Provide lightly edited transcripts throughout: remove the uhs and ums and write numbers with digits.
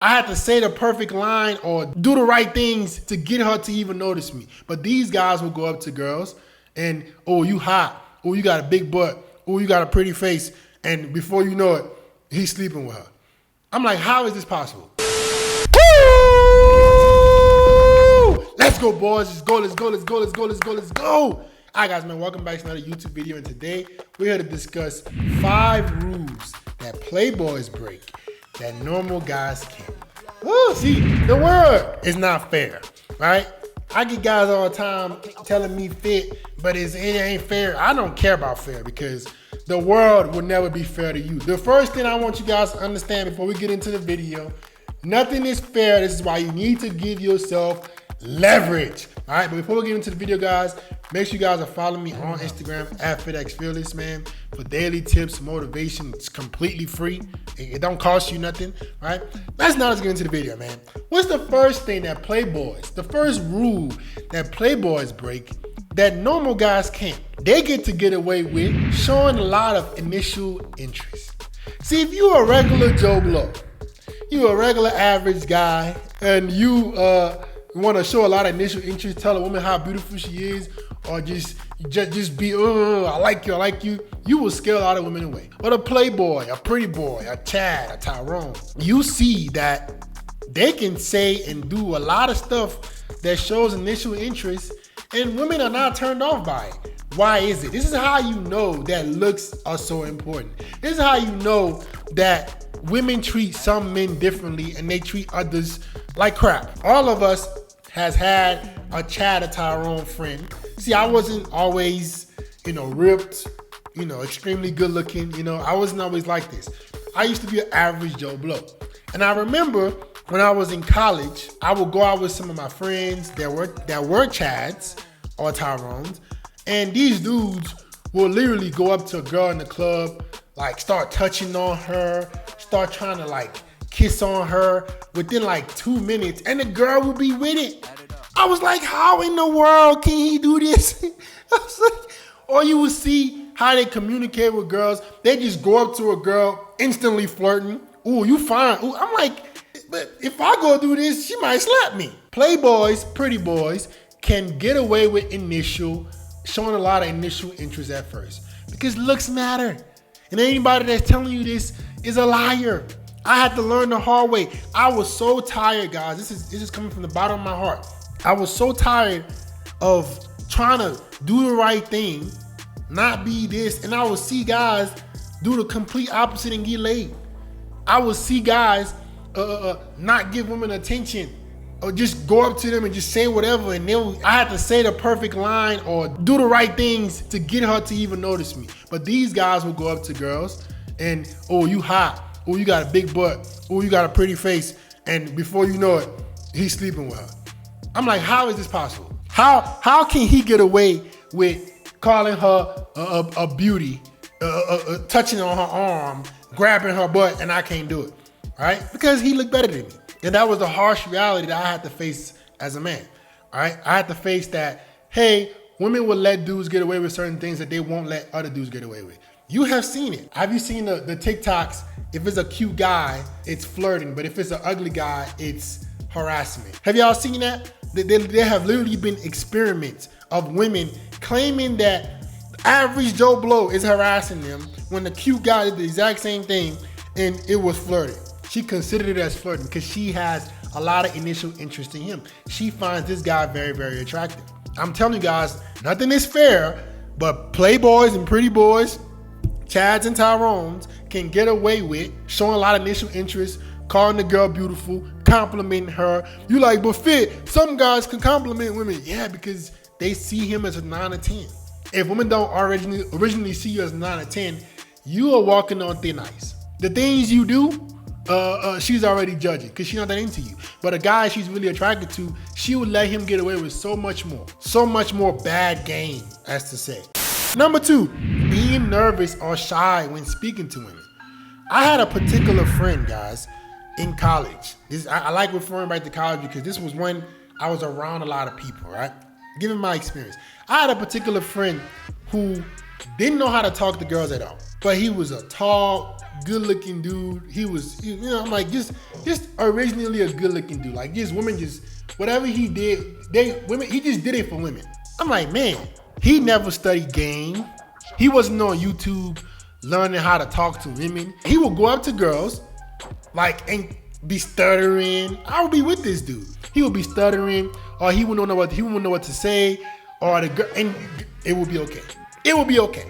I had to say the perfect line or do the right things to get her to even notice me. But these guys will go up to girls and, oh, you hot. Oh, you got a big butt. Oh, you got a pretty face. And before you know it, he's sleeping with her. I'm like, how is this possible? Woo! Let's go, boys. Let's go, let's go, let's go, let's go, let's go, let's go. All right, guys, man, welcome back to another YouTube video. And today, we're here to discuss 5 rules that Playboys break that normal guys can't. Oh, see, the world is not fair, right? I get guys all the time telling me fit, but it ain't fair. I don't care about fair because the world will never be fair to you. The first thing I want you guys to understand before we get into the video, nothing is fair. This is why you need to give yourself leverage. All right, but before we get into the video, guys, make sure you guys are following me on Instagram at FitXFearless, man, for daily tips, motivation. It's completely free. It don't cost you nothing, right? Let's get into the video, man. What's the first thing that Playboys, the first rule that Playboys break that normal guys can't? They get away with showing a lot of initial interest. See, if you're a regular Joe Blow, you're a regular average guy, and you want to show a lot of initial interest, tell a woman how beautiful she is, or just be, I like you, you will scare a lot of women away. But a Playboy, a pretty boy, a Chad, a Tyrone, you see that they can say and do a lot of stuff that shows initial interest, and women are not turned off by it. Why is it? This is how you know that looks are so important. This is how you know that women treat some men differently and they treat others like crap. All of us has had a Chad or Tyrone friend. See, I wasn't always, ripped, extremely good looking. I wasn't always like this. I used to be an average Joe Blow. And I remember when I was in college, I would go out with some of my friends that were Chads or Tyrones. And these dudes will literally go up to a girl in the club, like start touching on her, start trying to kiss on her within 2 minutes, and the girl would be with it. I was like, how in the world can he do this? I was like, or you would see how they communicate with girls. They just go up to a girl, instantly flirting. Ooh, you fine. Ooh, I'm like, but if I go do this, she might slap me. Playboys, pretty boys, can get away with showing a lot of initial interest at first because looks matter. And anybody that's telling you this is a liar. I had to learn the hard way. I was so tired, guys. This is coming from the bottom of my heart. I was so tired of trying to do the right thing, not be this, and I would see guys do the complete opposite and get laid. I would see guys not give women attention or just go up to them and just say whatever, and I had to say the perfect line or do the right things to get her to even notice me. But these guys will go up to girls and, oh, you hot. Oh, you got a big butt. Oh, you got a pretty face. And before you know it, he's sleeping with her. I'm like, how is this possible? How can he get away with calling her a beauty, touching on her arm, grabbing her butt, and I can't do it, right? Because he looked better than me. And that was the harsh reality that I had to face as a man, all right? I had to face that, hey, women will let dudes get away with certain things that they won't let other dudes get away with. You have seen it. Have you seen the TikToks? If it's a cute guy, it's flirting. But if it's an ugly guy, it's harassment. Have y'all seen that? There have literally been experiments of women claiming that average Joe Blow is harassing them when the cute guy did the exact same thing and it was flirting. She considered it as flirting because she has a lot of initial interest in him. She finds this guy very, very attractive. I'm telling you guys, nothing is fair, but Playboys and pretty boys, Chads and Tyrones can get away with showing a lot of initial interest, calling the girl beautiful, complimenting her. You like, but Fit, some guys can compliment women. Yeah, because they see him as a 9 or 10. If women don't originally see you as a 9 or 10, you are walking on thin ice. The things you do, she's already judging because she's not that into you. But a guy she's really attracted to, she would let him get away with so much more bad game, as to say. Number 2, being nervous or shy when speaking to women. I had a particular friend, guys, in college. I like referring back to college because this was when I was around a lot of people, right? Given my experience. I had a particular friend who didn't know how to talk to girls at all. But he was a tall, good-looking dude. He was, I'm like, just just originally a good looking dude. Like just women just, whatever he did, he just did it for women. I'm like, man, he never studied game. He wasn't on YouTube learning how to talk to women. He would go up to girls, like, and be stuttering. I would be with this dude. He would be stuttering, or he wouldn't know what to say, or the girl, and it would be okay. It would be okay.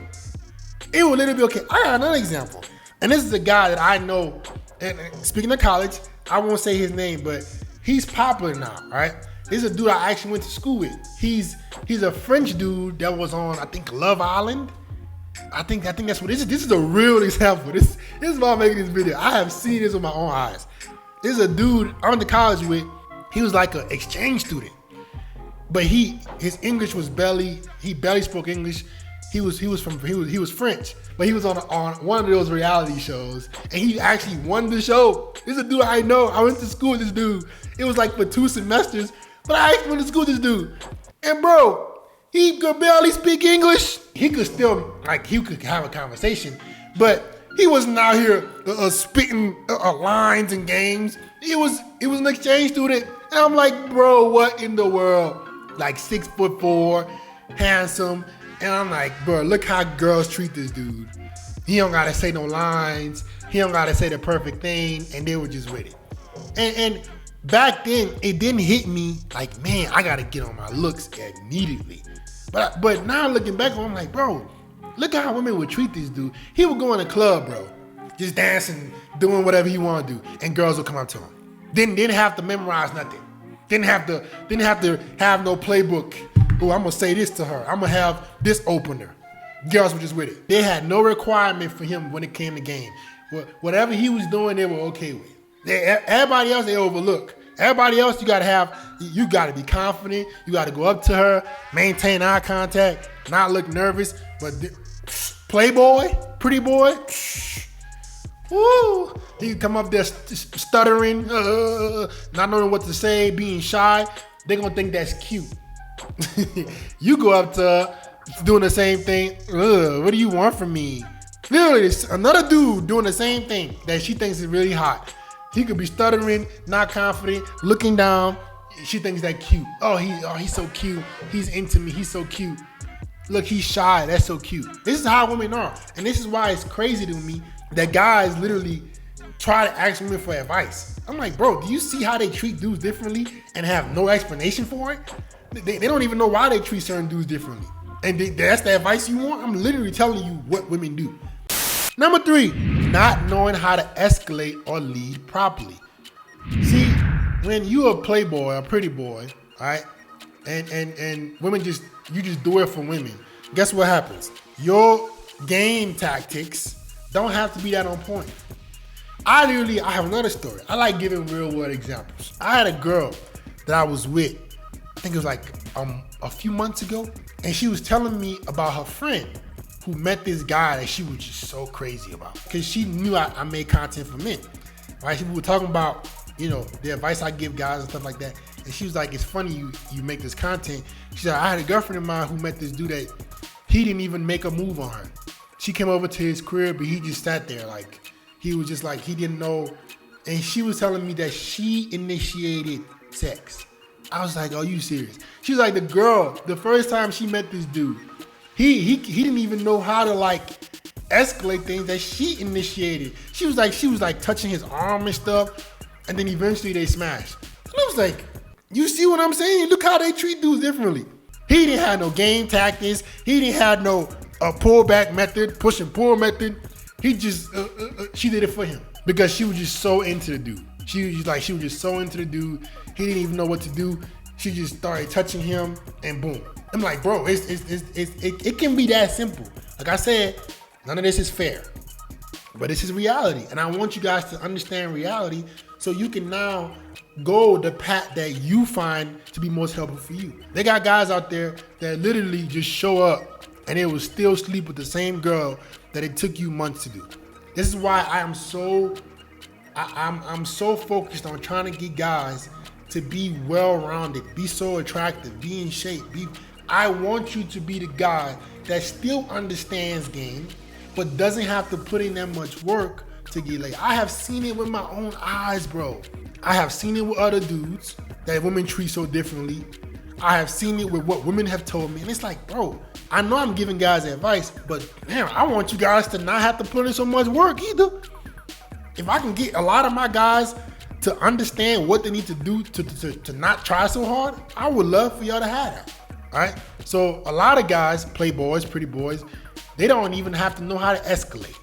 It would literally be okay. I got another example, and this is a guy that I know. And speaking of college, I won't say his name, but he's popular now, right? This is a dude I actually went to school with. He's a French dude that was on, I think, Love Island. I think that's what this is. This is a real example. This is why I'm making this video. I have seen this with my own eyes. This is a dude I went to college with. He was like an exchange student, but his English was he barely spoke English. He was French, but he was on one of those reality shows, and he actually won the show. This is a dude I know. I went to school with this dude. It was like for 2 semesters, but I actually went to school with this dude. And bro, he could barely speak English. He could still, like, he could have a conversation, but he wasn't out here spitting lines and games. It was an exchange student, and I'm like, bro, what in the world? Like 6'4", handsome. And I'm like, bro, look how girls treat this dude. He don't gotta say no lines. He don't gotta say the perfect thing, and they were just with it. And back then, it didn't hit me like, man, I gotta get on my looks immediately. But now looking back, I'm like, bro, look how women would treat this dude. He would go in a club, bro, just dancing, doing whatever he want to do, and girls would come up to him. Didn't have to memorize nothing. Didn't have to have no playbook. Oh, I'm gonna say this to her. I'm gonna have this opener. Girls were just with it. They had no requirement for him when it came to game. Whatever he was doing, they were okay with. Everybody else, they overlook. Everybody else, you gotta be confident. You gotta go up to her, maintain eye contact, not look nervous. But Playboy, pretty boy, woo! He come up there stuttering, not knowing what to say, being shy. They gonna think that's cute. You go up to her, doing the same thing. What do you want from me? Literally, another dude doing the same thing that she thinks is really hot. He could be stuttering, not confident, looking down. She thinks that cute. He's so cute. He's into me. He's so cute. Look, he's shy. That's so cute. This is how women are, and this is why it's crazy to me that guys literally try to ask women for advice. I'm like, bro, do you see how they treat dudes differently and have no explanation for it? They don't even know why they treat certain dudes differently. And that's the advice you want? I'm literally telling you what women do. Number 3, not knowing how to escalate or lead properly. See, when you're a playboy, a pretty boy, all right, and women you just do it for women, guess what happens? Your game tactics don't have to be that on point. I have another story. I like giving real world examples. I had a girl that I was with, I think it was like a few months ago, and she was telling me about her friend who met this guy that she was just so crazy about, because she knew I made content for men, right? We were talking about, the advice I give guys and stuff like that, and she was like, it's funny you make this content. She said, I had a girlfriend of mine who met this dude that he didn't even make a move on her. She came over to his crib, but he just sat there like, he was just like, he didn't know, and she was telling me that she initiated sex. I was like, are you serious? She was like, the first time she met this dude, he didn't even know how to like escalate things that she initiated. She was like touching his arm and stuff, and then eventually they smashed. And I was like, you see what I'm saying? Look how they treat dudes differently. He didn't have no game tactics. He didn't have no pullback method, push and pull method. He just, she did it for him because she was just so into the dude. She was just so into the dude. He didn't even know what to do. She just started touching him, and boom. I'm like, bro, it can be that simple. Like I said, none of this is fair, but this is reality. And I want you guys to understand reality so you can now go the path that you find to be most helpful for you. They got guys out there that literally just show up and they will still sleep with the same girl that it took you months to do. This is why I'm so focused on trying to get guys to be well-rounded, be so attractive, be in shape. I want you to be the guy that still understands game, but doesn't have to put in that much work to get laid. I have seen it with my own eyes, bro. I have seen it with other dudes that women treat so differently. I have seen it with what women have told me. And it's like, bro, I know I'm giving guys advice, but damn, I want you guys to not have to put in so much work either. If I can get a lot of my guys to understand what they need to do to not try so hard, I would love for y'all to have that. All right? So a lot of guys, playboys, pretty boys, they don't even have to know how to escalate.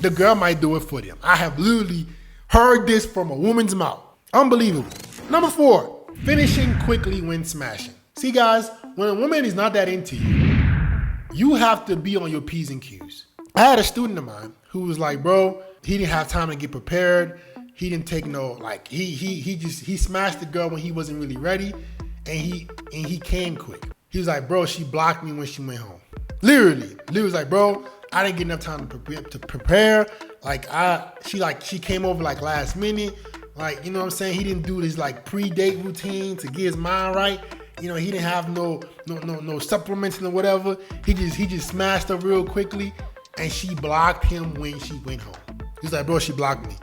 The girl might do it for them. I have literally heard this from a woman's mouth. Unbelievable. Number 4, finishing quickly when smashing. See guys, when a woman is not that into you, you have to be on your P's and Q's. I had a student of mine who was like, bro, he didn't have time to get prepared. He didn't take no, like, he smashed the girl when he wasn't really ready, and he came quick. He was like, bro, she blocked me when she went home. Literally was like, bro, I didn't get enough time to prepare. She came over like last minute. Like, you know what I'm saying? He didn't do this like pre-date routine to get his mind right. You know, he didn't have no supplements or whatever. He just smashed her real quickly, and she blocked him when she went home. He's like, bro, she blocked me.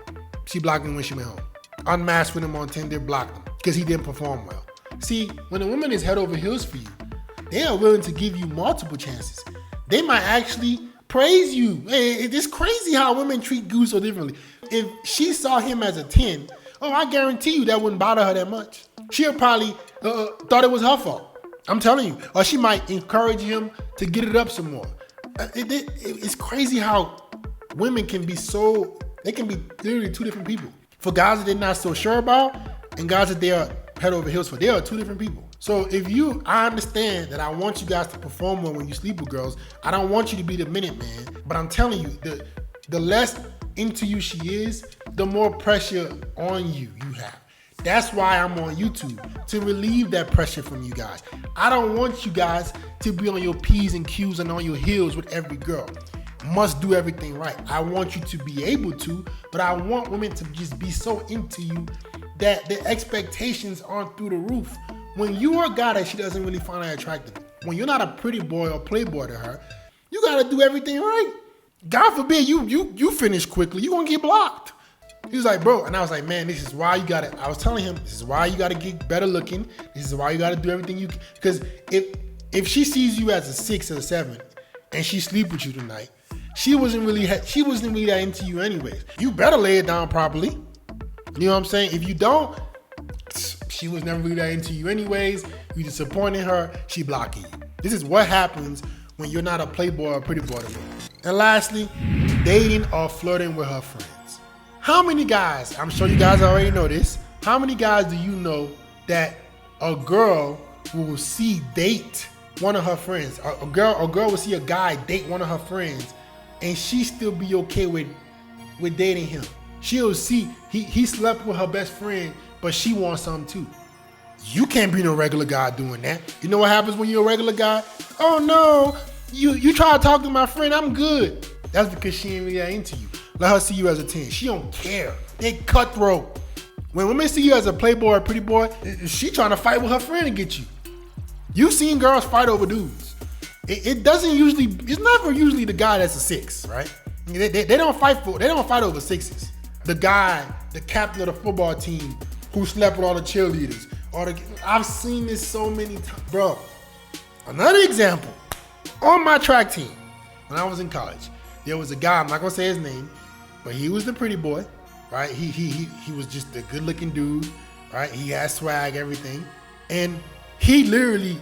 She blocked me when she went home. Unmatched with him on Tinder, blocked him because he didn't perform well. See, when a woman is head over heels for you, they are willing to give you multiple chances. They might actually praise you. Hey, it's crazy how women treat dudes so differently. If she saw him as a 10, I guarantee you that wouldn't bother her that much. She'll probably thought it was her fault. I'm telling you. Or she might encourage him to get it up some more. It's crazy how women can be they can be literally two different people. For guys that they're not so sure about, and guys that they are head over heels for, they are two different people. So I understand that I want you guys to perform well when you sleep with girls. I don't want you to be the minute man, but I'm telling you, the less into you she is, the more pressure on you have. That's why I'm on YouTube, to relieve that pressure from you guys. I don't want you guys to be on your P's and Q's and on your heels with every girl. Must do everything right. I want you to be able to, but I want women to just be so into you that the expectations aren't through the roof. When you are a guy that she doesn't really find that attractive, when you're not a pretty boy or playboy to her, you gotta do everything right. God forbid you finish quickly, you're gonna get blocked. He was like, bro, and I was like, man, this is why I was telling him, this is why you gotta get better looking. This is why you gotta do everything you can. Because if she sees you as a 6 or a 7 and she sleep with you tonight, she wasn't really that into you anyways. You better lay it down properly. You know what I'm saying? If you don't, she was never really that into you anyways. You disappointed her, she blocking you. This is what happens when you're not a playboy or pretty boy to me. And lastly, dating or flirting with her friends. How many guys, I'm sure you guys already know this, how many guys do you know that a girl will see date one of her friends? A girl will see a guy date one of her friends and she still be okay with dating him. She'll see he slept with her best friend, but she wants something too. You can't be no regular guy doing that. You know what happens when you're a regular guy? Oh no, you try to talk to my friend, I'm good. That's because she ain't really that into you. Let her see you as a 10. She don't care. They cutthroat. When women see you as a playboy or pretty boy, she trying to fight with her friend to get you. You've seen girls fight over dudes. It's never usually the guy that's a 6, right? They don't fight over 6s. The guy, the captain of the football team who slept with all the cheerleaders. I've seen this so many times. Bro, another example. On my track team, when I was in college, there was a guy, I'm not gonna say his name, but he was the pretty boy, right? He was just a good looking dude, right? He had swag, everything. And he literally,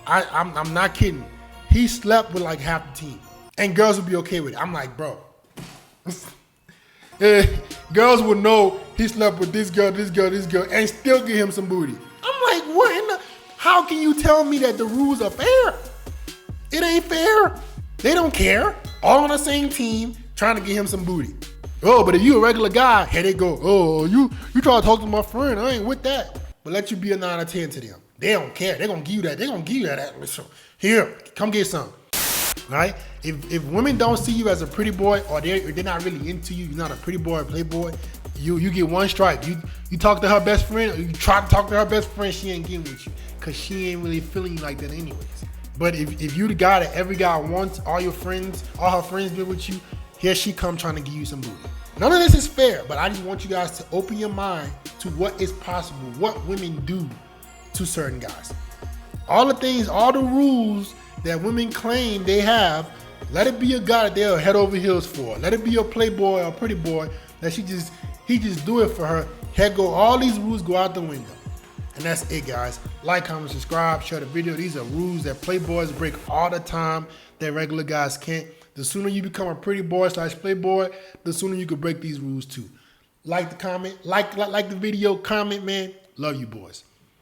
I'm not kidding, he slept with like half the team. And girls would be okay with it. I'm like, bro. Girls would know he slept with this girl, and still give him some booty. I'm like, what how can you tell me that the rules are fair? It ain't fair. They don't care. All on the same team, trying to get him some booty. Oh, but if you a regular guy, here they go. Oh, you try to talk to my friend. I ain't with that. But let you be a 9 or 10 to them. They don't care. They're gonna give you that. They're gonna give you that. Here, come get some. Right? If women don't see you as a pretty boy, or they're not really into you, you're not a pretty boy or playboy, you get one strike. You talk to her best friend, or you try to talk to her best friend, she ain't getting with you, because she ain't really feeling you like that anyways. But if you the guy that every guy wants, all her friends been with you, here she come trying to give you some booty. None of this is fair, but I just want you guys to open your mind to what is possible, what women do to certain guys. All the things, all the rules that women claim they have, let it be a guy that they're head over heels for. Let it be a playboy or a pretty boy that he just do it for her. Heck go, all these rules go out the window. And that's it, guys. Like, comment, subscribe, share the video. These are rules that playboys break all the time that regular guys can't. The sooner you become a pretty boy / playboy, the sooner you can break these rules too. Like the comment, like the video, comment, man. Love you boys.